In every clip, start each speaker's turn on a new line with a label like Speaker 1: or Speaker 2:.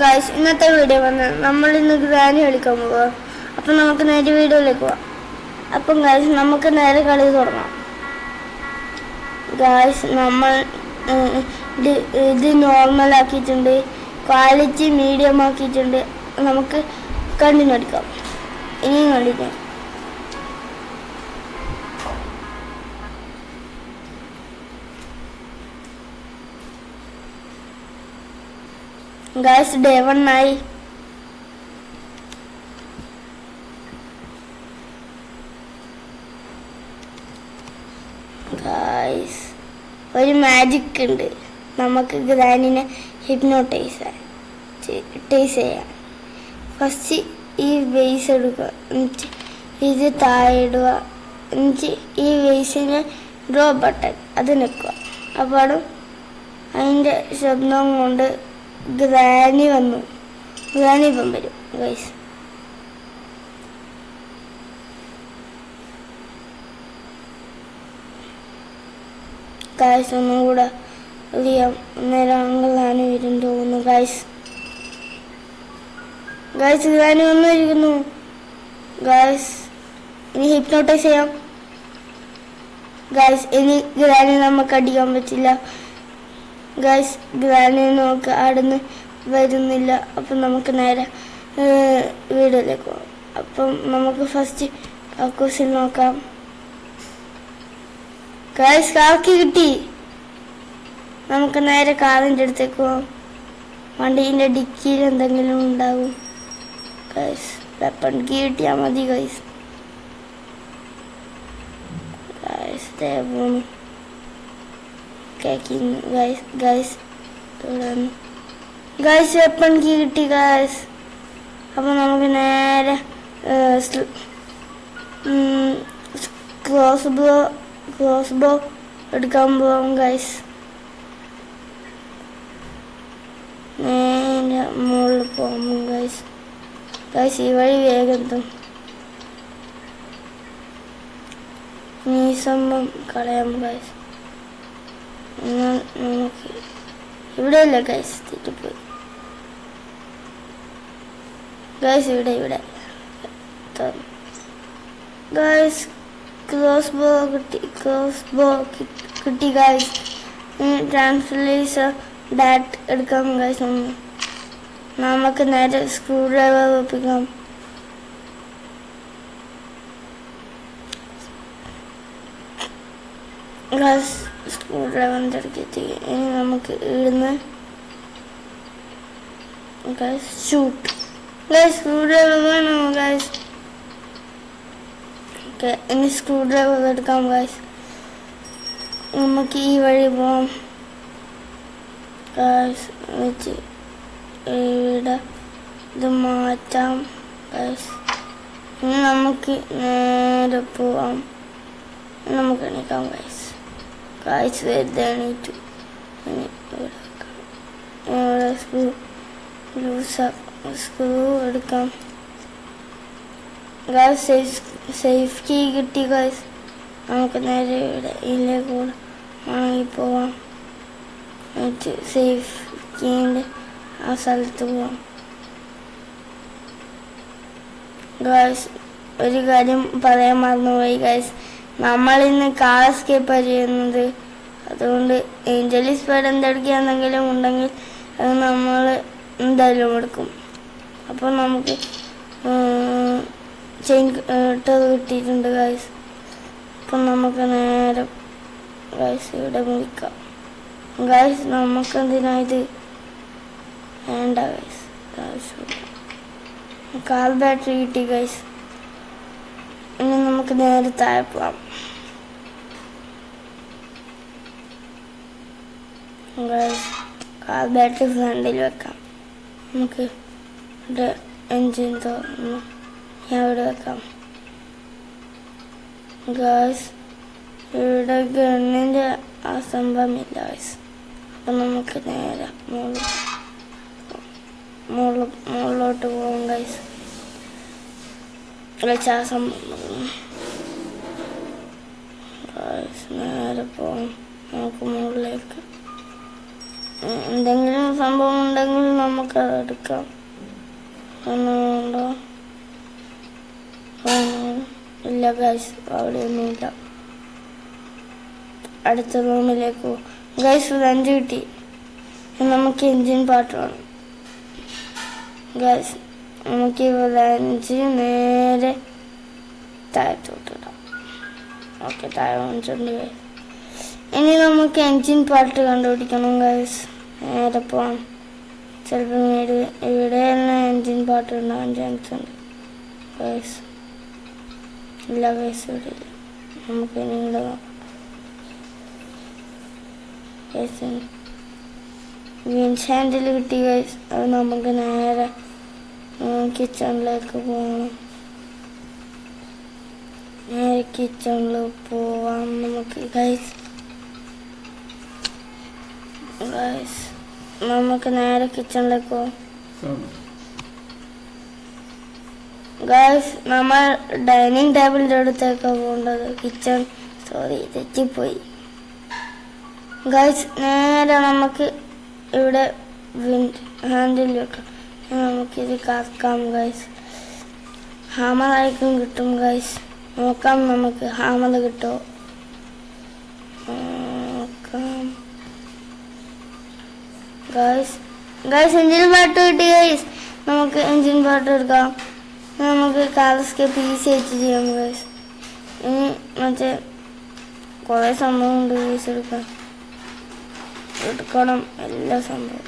Speaker 1: Guys, ഇന്നത്തെ video വന്ന് നമ്മൾ ഇന്ന് ഗ്രാനി കളിക്കാൻ പോവുക. അപ്പം നമുക്ക് നേരെ വീഡിയോയിലേക്ക് പോവാം. അപ്പം ഗായ്സ്, നമുക്ക് നേരെ കളി തുടങ്ങാം. ഗായ്സ്, നമ്മൾ ഇത് നോർമൽ ആക്കിയിട്ടുണ്ട്, ക്വാളിറ്റി മീഡിയം ആക്കിയിട്ടുണ്ട്. നമുക്ക് കണ്ടിന്യൂ അടിക്കാം. ഇനിയും കണ്ടിന്യൂ. Guys, day 1 ആയി. ഗായ്സ്, ഒരു മാജിക് ഉണ്ട്. നമുക്ക് ഗ്രാനിനെ ഹിപ്നോട്ടൈസ് ചെയ്യാം. ഫസ്റ്റ് ഈ വേസ് എടുക്കുക, എന്നിട്ട് ഇത് താഴെ ഇടുക, എന്നിട്ട് ഈ വേസിൻ്റെ ഡ്രോ ബട്ടൺ അത് നിൽക്കുക. അപ്പോൾ അതിൻ്റെ ശബ്ദം കൊണ്ട് ഗ്രാനി വന്നു. ഗ്രാനി ഇപ്പം വരും ഗൈസ്. ഗൈസ്, ഒന്നും കൂടെ അറിയാം. അന്നേരം ഗ്രാനി വരും തോന്നുന്നു. ഗൈസ്, ഗ്രാനി വന്നിരിക്കുന്നു. ഗൈസ്, ഇനി ഹിപ്നോട്ടൈസ് ചെയ്യാം. ഗൈസ്, ഇനി ഗ്രാനി നമുക്ക് അടിക്കാൻ പറ്റില്ല. ഗൈസ്, ഗ്രാനി നോക്ക് അവിടുന്ന് വരുന്നില്ല. അപ്പം നമുക്ക് നേരെ വീഡിയോയിലേക്ക് പോകാം. അപ്പം നമുക്ക് ഫസ്റ്റ് കക്കൂസിൽ നോക്കാം. ഗൈസ്, കാക്കി കിട്ടി. നമുക്ക് നേരെ കാറിൻ്റെ അടുത്തേക്ക് പോകാം. വണ്ടീൻ്റെ ഡിക്കിയിൽ എന്തെങ്കിലും ഉണ്ടാകും. ഗൈസ്, വെപ്പൺ കീ കിട്ടിയാൽ മതി. ഗൈസ്, പോന്നു. ഗൈസ്, വെപ്പൺ കീ കിട്ടി. ഗൈസ്, അപ്പോൾ നമുക്ക് നേരെ ക്രോസ് ബോ എടുക്കാൻ പോവാം. ഗൈസ്, നേരെ മുകളിൽ പോകാം. ഗൈസ്, ഈ വഴി വേഗം എത്തും. ഈ സംഭവം കളയാം. ഗൈസ്, നമുക്ക് ഇവിടെയല്ല ഗൈസ്, തെറ്റിപ്പോയി. ഗൈസ്, ഇവിടെ ഗൈസ്, ക്രോസ് ബോ കിട്ടി. ഗൈസ്, ട്രാൻസ്ലേഷൻ ഡാറ്റ് എടുക്കാം. ഗൈസ്, ഒന്ന് നമുക്ക് നേരെ സ്ക്രൂ ഡ്രൈവർ ഒപ്പിക്കാം. ഗൈസ്, സ്ക്രൂ ഡ്രൈവറിൻ്റെ അടുക്കെത്തി. ഇനി നമുക്ക് ഇവിടുന്ന് guys shoot. Guys, screw driver വേണം. ഗൈസ്, ഓക്കെ, ഇനി സ്ക്രൂ ഡ്രൈവർ എടുക്കാം. ഗൈസ്, നമുക്ക് ഈ വഴി പോവാം. ഗൈസ്, വെച്ച് ഇവിടെ ഇത് മാറ്റാം. ഗൈസ്, ഇനി നമുക്ക് നേരെ പോവാം. നമുക്ക് എണീക്കാം. ഗൈസ്, വെറുതെ എണീറ്റു. ഇവിടെ സ്ക്രൂ എടുക്കാം. ഗൈസ്, സേഫ് കീ കിട്ടി. ഗൈസ്, നമുക്ക് നേരെ ഇവിടെ ഇതിലേക്ക് കൂടെ വാങ്ങി പോവാം. എന്നിട്ട് സേഫ് കീൻ്റെ ആ സ്ഥലത്ത് പോവാം. ഗൈസ്, ഒരു കാര്യം പറയാൻ മറന്നുപോയി. ഗൈസ്, നമ്മളിന്ന് കാർ എസ്കേപ്പാണ് ചെയ്യുന്നത്. അതുകൊണ്ട് ഏഞ്ചലി സ്പീഡ് എന്തെടുക്കുകയാണെങ്കിലും ഉണ്ടെങ്കിൽ അത് നമ്മൾ എന്തായാലും എടുക്കും. അപ്പോൾ നമുക്ക് ചെയിൻ ഇട്ടത് കിട്ടിയിട്ടുണ്ട്. ഗൈസ്, അപ്പം നമുക്ക് നേരെ ഗൈസ് ഇവിടെ മുറിക്കാം. ഗൈസ്, നമുക്കെന്തിനാ ഇത് വേണ്ട. ഗൈസ്, കാർ ബാറ്ററി കിട്ടി. ഗൈസ്, ഇനി നമുക്ക് നേരെ താഴെ പോവാം. കാർ ബാറ്ററി ഫ്രണ്ടിൽ വെക്കാം. നമുക്ക് ഇവിടെ എൻജിൻ തുറന്ന് ഞാൻ ഇവിടെ വെക്കാം. ഗൈസ്, ഇവിടെ ഗണ്ണിൻ്റെ ആ സംഭവമില്ല. ഗൈസ്, അപ്പം നമുക്ക് നേരെ മുകളിലോട്ട് പോകാം. ഗൈസ്, ആ സംഭവം നേരെ പോകാം. നമുക്ക് മുകളിലേക്ക് എന്തെങ്കിലും സംഭവം ഉണ്ടെങ്കിൽ നമുക്കത് എടുക്കാം. ഉണ്ടോ? ഇല്ല ഗൈസ്, അവിടെയൊന്നുമില്ല. അടുത്ത റൂമിലേക്ക് പോകും ഗൈസ്. 5 കിട്ടി. നമുക്ക് എൻജിൻ പാർട്ട് വേണം ഗൈസ്. നമുക്ക് ഇവിടെ 5 നേരെ താഴത്തോട്ടിടാം. ഓക്കെ, താഴെ വാങ്ങിച്ചിട്ടുണ്ട് ഗൈസ്. ഇനി നമുക്ക് എൻജിൻ പാർട്ട് കണ്ടുപിടിക്കണം ഗൈസ്. നേരെ പോവാം. ചിലപ്പോൾ ഇവിടെ തന്നെ എൻജിൻ പാർട്ട് ഉണ്ടാകാൻ ചാൻസ് ഉണ്ട് ഗൈസ്. ഇല്ല ഗൈസ്, ഇവിടെ ഇല്ല. നമുക്ക് ഇനി ഇവിടെ നോക്കാം ഗൈസ്. വീൻസ് ഹാൻഡിൽ കിട്ടി ഗൈസ്. അത് നമുക്ക് നേരെ കിച്ചണിലേക്ക് പോകണം. നേരെ കിച്ചണിൽ പോവാം നമുക്ക് ഗൈസ്. നമുക്ക് നേരെ കിച്ചണിലേക്ക് പോവാം ഗൈസ്. നമ്മൾ ഡൈനിങ് ടേബിളിൻ്റെ അടുത്തേക്കാണ് പോകേണ്ടത്. കിച്ചൺ തെറ്റിപ്പോയി ഗൈസ്. നേരെ നമുക്ക് ഇവിടെ വിൻഡ് ഹാൻഡിൽ വെക്കാം. നമുക്കിത് കാക്കാം ഗൈസ്. ഹാമറായിരിക്കും കിട്ടും ഗൈസ്. നോക്കാം നമുക്ക് ഹാമർ കിട്ടുമോ നോക്കാം ഗൈസ്. എൻജിൻ പാർട്ട് കിട്ടി ഗൈസ്. നമുക്ക് എൻജിൻ പാർട്ട് എടുക്കാം. നമുക്ക് കാർസ്ക്ക് പീസ് വെച്ച് ചെയ്യാം ഗൈസ്. ഇനി മറ്റേ കുറേ സംഭവം ഉണ്ട് ഗൈസ്. എടുക്കണം എല്ലാ സംഭവം.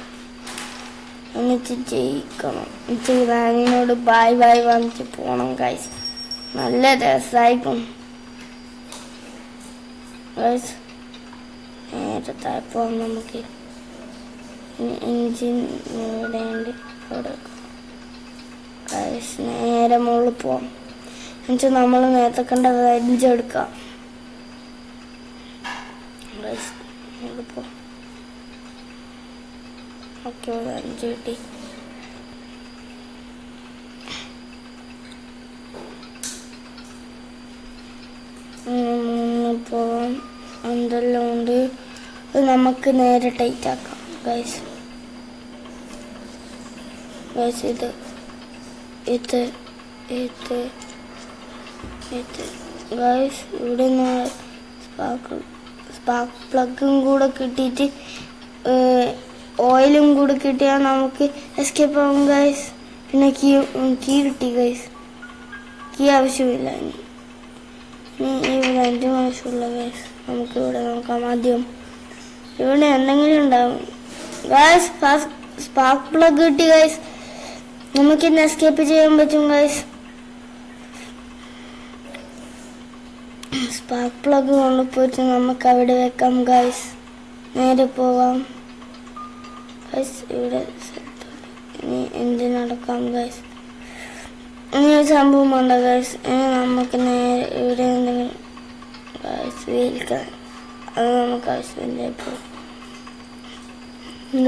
Speaker 1: എന്നിട്ട് ജയിക്കണം. എന്നിട്ട് റാനിനോട് ബായ് ബായ് വാങ്ങിച്ച് പോകണം ഗൈസ്. നല്ല രസമായിരിക്കും ഗൈസ്. നേരെ താഴെ പോകാം നമുക്ക്. എൻജിൻ ഇവിടെയുണ്ട്. അവിടെ ഗൈസ് നേരെ മുകളിൽ പോവാം. എന്നുവെച്ചാൽ നമ്മൾ നേരത്തെ കണ്ട റെഞ്ച് എടുക്കാം ഗൈസ്. മുകളിൽ പോവാം. ഓക്കെ, 5 കിട്ടി. പോവാം. എന്തെല്ലാം ഉണ്ട് അത് നമുക്ക് നേരെ ടൈറ്റ് ആക്കാം ഗൈസ്. ഇത് ഗൈസ്. ഇവിടെ സ്പാർക്ക് പ്ലഗും കൂടെ കിട്ടിയിട്ട് ഓയിലും കൂടെ കിട്ടിയാൽ നമുക്ക് എസ്കേപ്പ് ആവും ഗൈസ്. പിന്നെ കീ കിട്ടി ഗൈസ്. കീ ആവശ്യമില്ല. ഇനി ഇവിടെ 5 ആവശ്യമുള്ള ഗൈസ്. നമുക്കിവിടെ നോക്കാം. ആദ്യം ഇവിടെ എന്തെങ്കിലും ഉണ്ടാവും ഗൈസ്. സ്പാർക്ക് പ്ലഗ് കിട്ടി ഗൈസ്. നമുക്കിന്ന് എസ്കേപ്പ് ചെയ്യാൻ പറ്റും ഗൈസ്. സ്പാർക്ക് പ്ലഗ് കൊണ്ടുപോയിട്ട് നമുക്ക് അവിടെ വെക്കാം ഗൈസ്. നേരെ പോവാം ഗൈസ്. ഇവിടെ ഇനി എന്തിനടക്കാം ഗൈസ്. ഇനി ഒരു സംഭവം ഉണ്ട് ഗൈസ്. ഇനി നമുക്ക് നേരെ ഇവിടെ എന്തെങ്കിലും ഗൈസ് വീൽക്കാൻ അത് നമുക്ക് ആവശ്യമില്ല ഇപ്പോൾ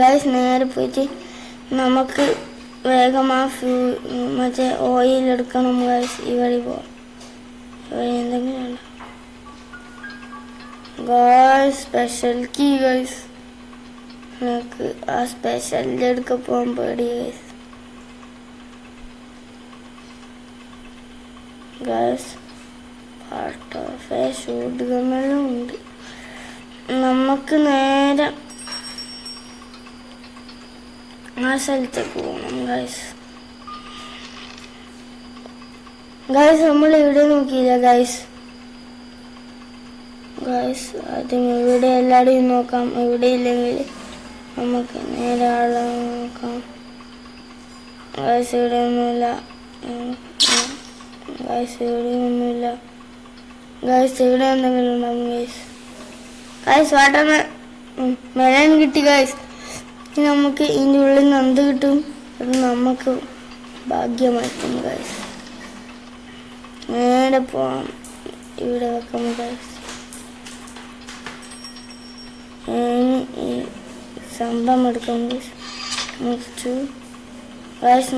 Speaker 1: ഗൈസ്. നേരെ പോയിട്ട് നമുക്ക് വേഗം മറ്റേ ഓയിൽ എടുക്കണം ഗൈസ്. ഈ വഴി പോവാം. ഇവിടെ എന്തെങ്കിലും ഉണ്ടോ ഗൈസ്? Special key guys. എനിക്ക് ആ സ്പെഷ്യലിൻ്റെ എടുക്കാൻ പോകാൻ പേടി guys. Guys part of shoot ഗണ്ണെല്ലാം ഉണ്ട്. നമുക്ക് നേരെ ആ സ്ഥലത്തേക്ക് പോകണം ഗൈസ്. നമ്മൾ ഇവിടെ നോക്കിയില്ല ഗൈസ്. ആദ്യം ഇവിടെ എല്ലാവരെയും നോക്കാം. ഇവിടെ ഇല്ലെങ്കിൽ നമുക്ക് നേരെ ആളെ നോക്കാം ഗൈസ്. ഇവിടെ ഒന്നുമില്ല ഗൈസ്. ഇവിടെ ഒന്നുമില്ല ഗൈസ്. ഇവിടെ എന്തെങ്കിലും ഉണ്ടാകും ഗൈസ്. വാട്ടർ മെലൻ കിട്ടി ഗൈസ്. ഇനി നമുക്ക് ഇതിൻ്റെ ഉള്ളിൽ നിന്ന് എന്ത് കിട്ടും അത് നമുക്ക് ഭാഗ്യമായിരിക്കും ഗൈസ്. നേരെ പോവാം. ഇവിടെ വെക്കാം ഗൈസ്. ഈ സംഭവം എടുക്കാം ഗൈസ്.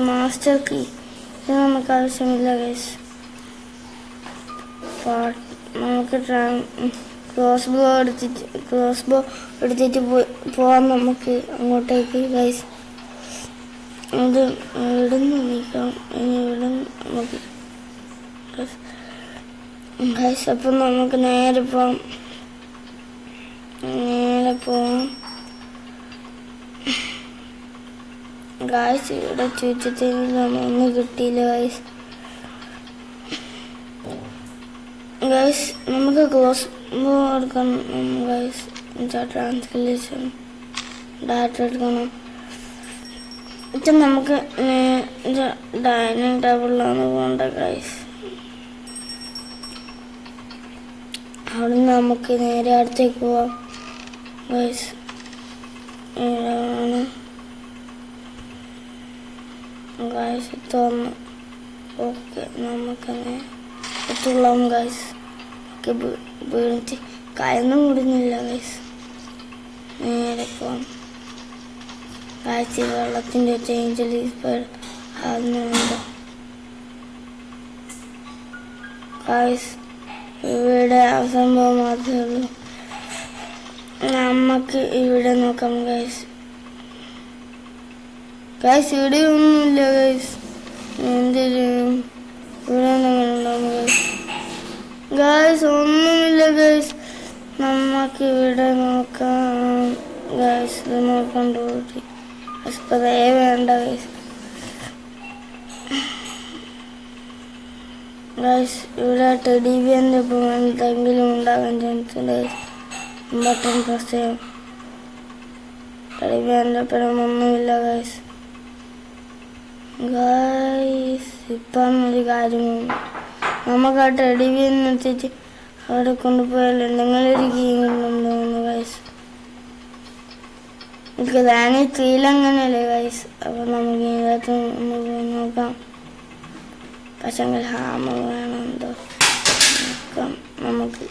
Speaker 1: മാസ്റ്റർ കീ ഇത് നമുക്ക് ആവശ്യമില്ല ഗൈസ്. നമുക്ക് ക്രോസ് ബോ എടുത്തിട്ട് പോവാം നമുക്ക് അങ്ങോട്ടേക്ക് ഗൈസ്. ഇത് ഇവിടുന്ന് നീക്കാം, ഇനി ഇവിടുന്ന് നമുക്ക് ഗൈസ്. അപ്പം നമുക്ക് നേരെ പോവാം ഗൈസ്. ഇവിടെ ചുറ്റത്തിന് ഒന്നും കിട്ടിയില്ല ഗൈസ്. ഗൈസ് നമുക്ക് ക്ലോസ് ബോ എടുക്കണം ഗൈസ്. ട്രാൻസ്ലേഷൻ ഡാറ്റ എടുക്കണം. ഇത് നമുക്ക് ഡൈനിങ് ടേബിളിലാണ് പോകേണ്ട ഗൈസ്. അവിടെ നിന്ന് നമുക്ക് നേരെ അടുത്തേക്ക് പോവാം ഗൈസ്. ഇതാണ് ഗൈസ് തുറന്ന്. ഓക്കെ നമുക്ക് എത്തുള്ളാം ഗൈസ്. ഒക്കെ വീണിട്ട് കയന്നും കൂടുന്നില്ല ഗൈസ്. നേരെ പോവാം ഗൈസ്. വെള്ളത്തിൻ്റെ ചേഞ്ചിൽ ആകുന്നുണ്ട് ഗൈസ്. ഇവിടെ സംഭവം മാത്രമേ ഉള്ളൂ. നമുക്ക് ഇവിടെ നോക്കാം ഗൈസ്. ഇവിടെ ഒന്നുമില്ല ഗൈസ്. എന്തെങ്കിലും ഇവിടെ എന്തെങ്കിലും ഉണ്ടാവും ഗൈസ്. ഒന്നുമില്ല ഗൈസ്. നമുക്ക് ഇവിടെ നോക്കാം ഗൈസ്. റിമോട്ട് കൺട്രോൾ സ്പ്രേ വേണ്ട ഗൈസ്. ഗൈസ് ഇവിടെ ടെഡി ബിയറിൻ്റെ ഇപ്പോൾ എന്തെങ്കിലും ഉണ്ടാകാൻ ചാൻസ് ഗൈസ്. ബട്ടൺ പ്രസ് ചെയ്യാം. ടെഡി ബിയറിൻ്റെ ഒപ്പം ഒന്നുമില്ല ഗൈസ്. ഇപ്പം ഒരു കാര്യമുണ്ട്. നമുക്ക് ആ ടെഡി ബിയറിന് എത്തിച്ച് അവിടെ കൊണ്ടുപോയാൽ എന്തെങ്കിലും ഒരു കീ കൊണ്ടുപോകുന്നു ഗൈസ്. എനിക്ക് റാണി 3 അങ്ങനെയല്ലേ ഗൈസ്. അപ്പം നമുക്ക് ഇതിനകത്ത് പോയി നോക്കാം. പക്ഷെങ്കിൽ ഹാമർ വേണം എന്തോ നോക്കാം. നമുക്ക്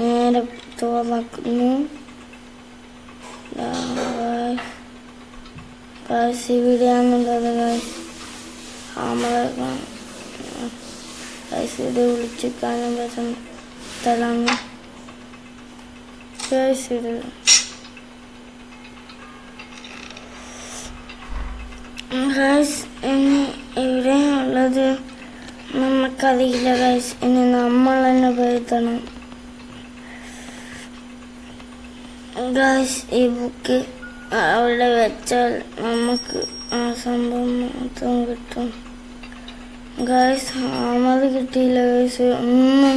Speaker 1: നേരെ തുറക്കുന്നു ഗൈസ്. ഇവിടെയാണുള്ളത് ഗൈസ്. Hammer guys. ഇവിടെ വിളിച്ച് കാണാൻ പറ്റുന്ന സ്ഥലമാണ് ഗൈസ്. ഇത് ഗൈസ് ഇനി എവിടെയുള്ളത് നമുക്കറിയില്ല ഗൈസ്. ഇനി നമ്മൾ തന്നെ പോയെത്തണം ഗൈസ്. ഈ ബുക്ക് അവിടെ വെച്ചാൽ നമുക്ക് ആ സംഭവം മാത്രം കിട്ടും ഗൈസ്. ഹാമർ കിട്ടിയില്ല ഗൈസ്. ഒന്നും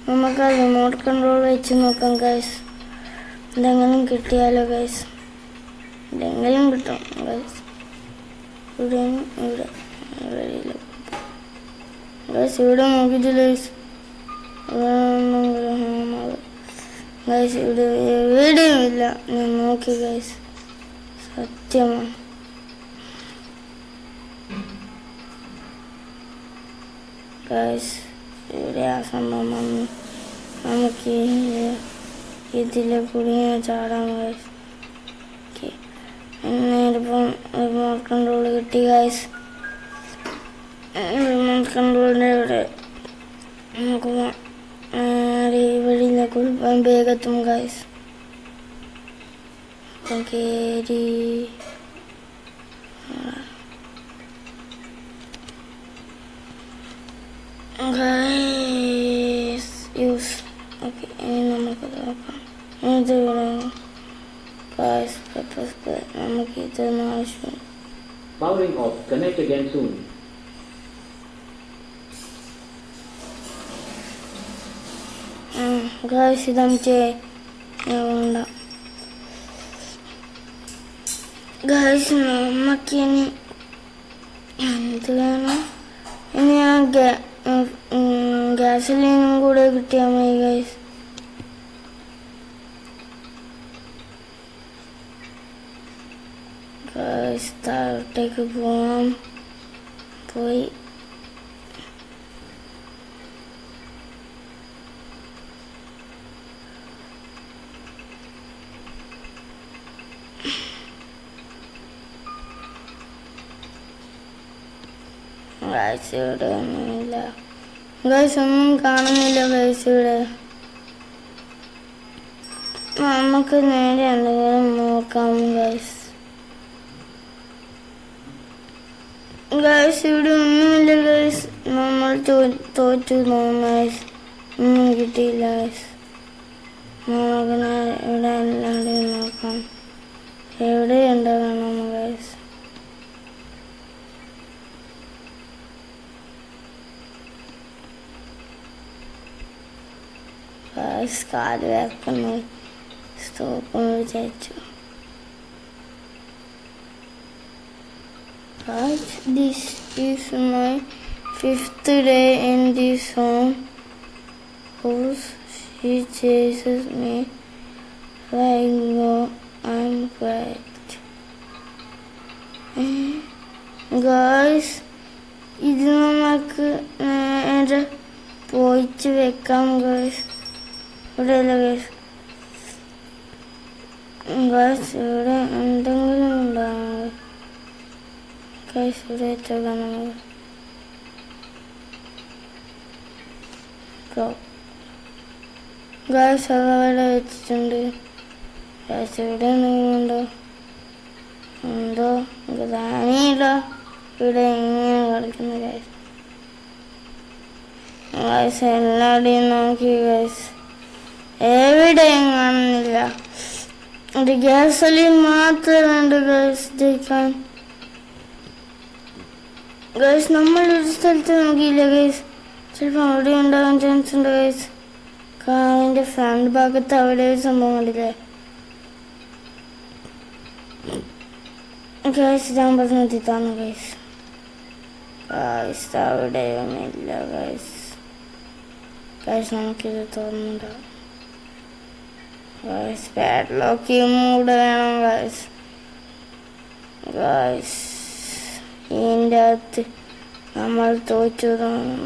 Speaker 1: നമുക്ക് ആ റിമോട്ട് കൺട്രോൾ വെച്ച് നോക്കാം ഗൈസ്. എന്തെങ്കിലും കിട്ടിയാലോ ഗൈസ്. എന്തെങ്കിലും കിട്ടും ഗൈസ്. ഇവിടെ വെളിയിൽ ഗൈസ്. ഇവിടെ നോക്കിയിട്ടില്ല ഗൈസ്. ഹാമർ ഗൈസ് ഇവിടെ എവിടെയും ഇല്ല. ഞാൻ നോക്കി ഗൈസ്. സത്യമാണ് ഗൈസ്. ഇവിടെ ആ സംഭവം വന്നു. നമുക്ക് ഇതിലെ കുടുങ്ങിയ ചാടാം ഗൈസ്. നേരിപ്പം റിമോട്ട് കൺട്രോൾ കിട്ടി ഗൈസ്. റിമോട്ട് കൺട്രോളിൻ്റെ ഇവിടെ നമുക്ക് വെളിയിലേക്ക് വേഗത്തും ഗൈസ്. കയറി ഗൈസ് യൂസ്. ഓക്കെ ഇനി നമുക്ക് നോക്കാം. ഇത് ഗൈസ് പെപ്പർ സ്പ്രേ നമുക്ക് ഇതൊന്നും ആവശ്യമില്ല.
Speaker 2: Powering off. Connect again soon.
Speaker 1: Guys ഇതമിച്ച് വേണ്ട ഗൈസ്. നമുക്കിനി എന്ത് വേണം? ഇനി ആ ഗ്യാസലിനും കൂടെ കിട്ടിയാൽ മതി ഗൈസ്. ഗൈസ് താഴോട്ടേക്ക് പോവാം. പോയി ഗൈസ് ഇവിടെ ഒന്നുമില്ല ഗൈസ്. ഒന്നും കാണുന്നില്ല ഗൈസ്. ഇവിടെ നമുക്ക് നേരെ എന്തെങ്കിലും നോക്കാം ഗൈസ്. ഗൈസ് ഇവിടെ ഒന്നുമില്ല ഗൈസ്. നമ്മൾ തോറ്റു ഗൈസ്. ഒന്നും കിട്ടിയില്ല ഗൈസ്. നമുക്ക് ഇവിടെ എല്ലാവരും നോക്കാം. എവിടെ ഉണ്ടാകണം ഗൈസ്. ഗൈസ് കാല് വേർക്കുന്നു. സ്റ്റോപ്പ് വിചാരിച്ചു. Guys, this is my 5th day in this home. She chases me. I go, I'm great. Guys, ഇത് നമുക്ക് നേരെ പോയിട്ട് വെക്കാം ഗൈസ്. ഇവിടെയല്ല ഗൈസ്. ഗൈസ് ഇവിടെ എന്തെങ്കിലും ഉണ്ടാകും ഗൈസ്. ഇവിടെ എത്തുക നമുക്ക്. ഗൈസ് അതവിടെ വെച്ചിട്ടുണ്ട്. ഗൈസ് ഇവിടെ എന്തെങ്കിലുണ്ടോ? എന്തോ ഗ്രാനിയില്ല. ഇവിടെ ഇങ്ങനെ കളിക്കുന്നു ഗൈസ്. ഗൈസ് എല്ലാവരുടെയും നോക്കി ഗൈസ്. എവിടെയും കാണുന്നില്ല. ഒരു ഗ്യാസോലിൻ മാത്രമുണ്ട് ഗൈസ് ജയിക്കാൻ. ഗൈസ് നമ്മളൊരു സ്ഥലത്ത് നോക്കിയില്ല ഗൈസ്. ചിലപ്പോൾ അവിടെ ഉണ്ടാകാൻ ചാൻസ് ഉണ്ട് ഗൈസ്. കാറിൻ്റെ ഫ്രണ്ട് ഭാഗത്ത് അവിടെ ഒരു സംഭവം കണ്ടില്ലേ ഗൈസ്. ഞാൻ പറഞ്ഞിട്ടാണ് ഗൈസ്. ഗൈസ് അവിടെ ഒന്നുമില്ല ഗൈസ്. ഗൈസ് നമുക്കിത് തോന്നുന്നുണ്ടാവും ഗൈസ്. പാഡ്ലോക്കും കൂടെ വേണം ഗൈസ്. ഗൈസ് ഇതിൻ്റെ അകത്ത് നമ്മൾ തോറ്റു.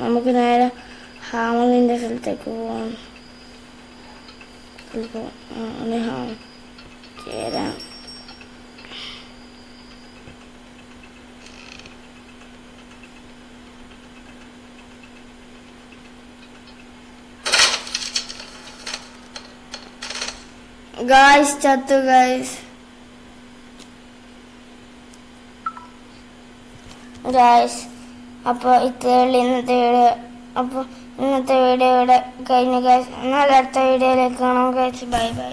Speaker 1: നമുക്ക് നേരെ ഹാമലിൻ്റെ സ്ഥലത്തേക്ക് പോകാം. ചേരാം. ഗായ്സ് ചത്തു ഗായ്സ്. ഗായ്സ് അപ്പോൾ ഇത്രയുള്ള ഇന്നത്തെ വീഡിയോ. അപ്പോൾ ഇന്നത്തെ വീഡിയോ ഇവിടെ കഴിഞ്ഞു ഗായ്സ്. എന്നാൽ അടുത്ത വീഡിയോയിലേക്ക് കാണാം ഗായ്സ്. Bye bye.